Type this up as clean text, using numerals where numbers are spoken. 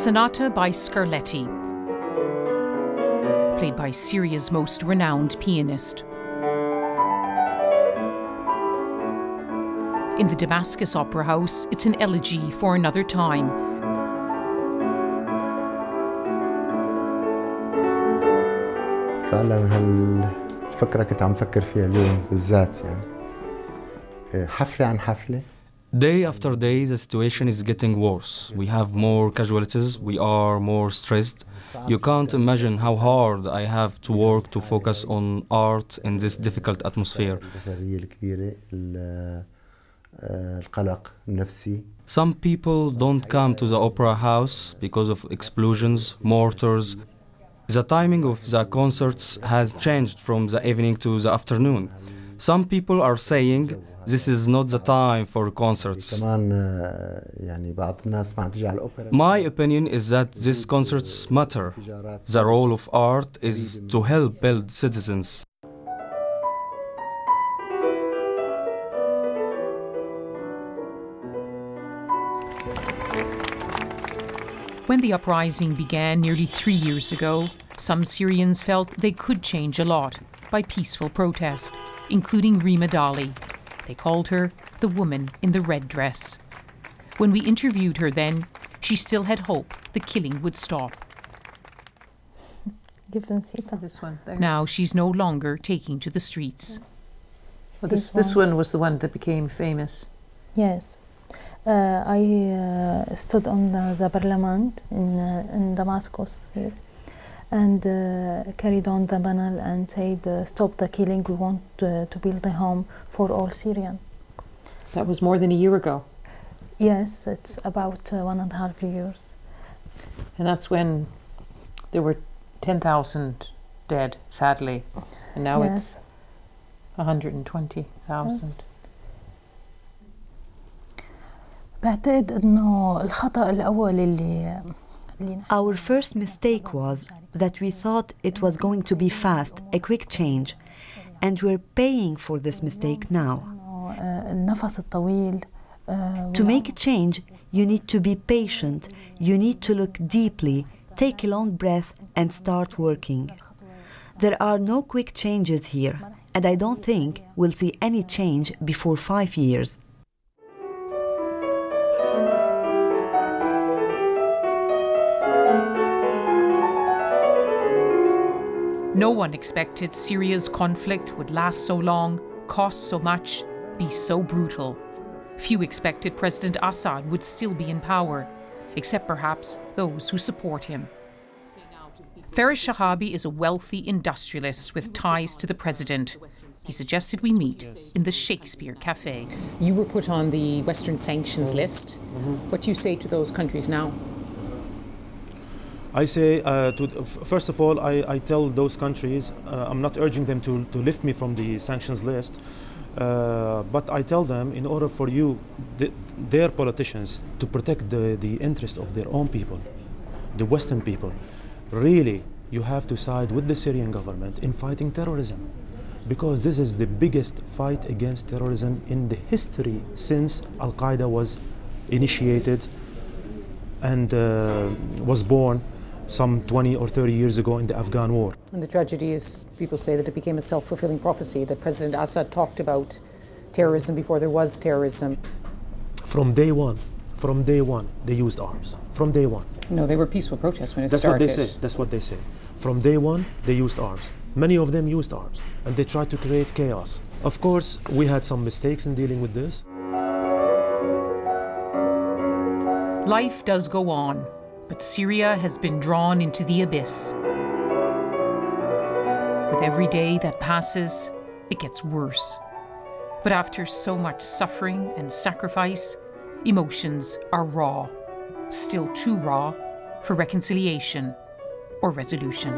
Sonata by Scarlatti, played by Syria's most renowned pianist. In the Damascus Opera House, it's an elegy for another time. فعلا هالفكرة كنت عم فكر فيها اليوم بالذات يعني حفلة عن حفلة. Day after day, the situation is getting worse. We have more casualties, we are more stressed. You can't imagine how hard I have to work to focus on art in this difficult atmosphere. Some people don't come to the opera house because of explosions, mortars. The timing of the concerts has changed from the evening to the afternoon. Some people are saying this is not the time for concerts. My opinion is that these concerts matter. The role of art is to help build citizens. When the uprising began nearly 3 years ago, some Syrians felt they could change a lot by peaceful protest, including Rima Dali. They called her the woman in the red dress. When we interviewed her then, she still had hope the killing would stop. This one. Now she's no longer taking to the streets. Well, this one was the one that became famous. Yes. I stood on the parliament in Damascus here and carried on the banner and said, stop the killing, we want to build a home for all Syrians. That was more than a year ago. Yes, it's about 1.5 years. And that's when there were 10,000 dead, sadly, and now it's 120,000. Our first mistake was that we thought it was going to be fast, a quick change, and we're paying for this mistake now. To make a change, you need to be patient, you need to look deeply, take a long breath and start working. There are no quick changes here, and I don't think we'll see any change before 5 years. No one expected Syria's conflict would last so long, cost so much, be so brutal. Few expected President Assad would still be in power, except perhaps those who support him. Faris Shahabi is a wealthy industrialist with ties to the president. He suggested we meet in the Shakespeare Cafe. You were put on the Western sanctions list. What do you say to those countries now? I say, first of all, I tell those countries, I'm not urging them to lift me from the sanctions list, but I tell them, in order for you, their politicians, to protect the interest of their own people, the Western people, really, you have to side with the Syrian government in fighting terrorism, because this is the biggest fight against terrorism in the history since al-Qaeda was initiated and was born some 20 or 30 years ago in the Afghan war. And the tragedy is, people say that it became a self-fulfilling prophecy, that President Assad talked about terrorism before there was terrorism. From day one, they used arms. From day one. No, they were peaceful protests when it started. That's what they say. That's what they say. From day one, they used arms. Many of them used arms, and they tried to create chaos. Of course, we had some mistakes in dealing with this. Life does go on, but Syria has been drawn into the abyss. With every day that passes, it gets worse. But after so much suffering and sacrifice, emotions are raw, still too raw for reconciliation or resolution.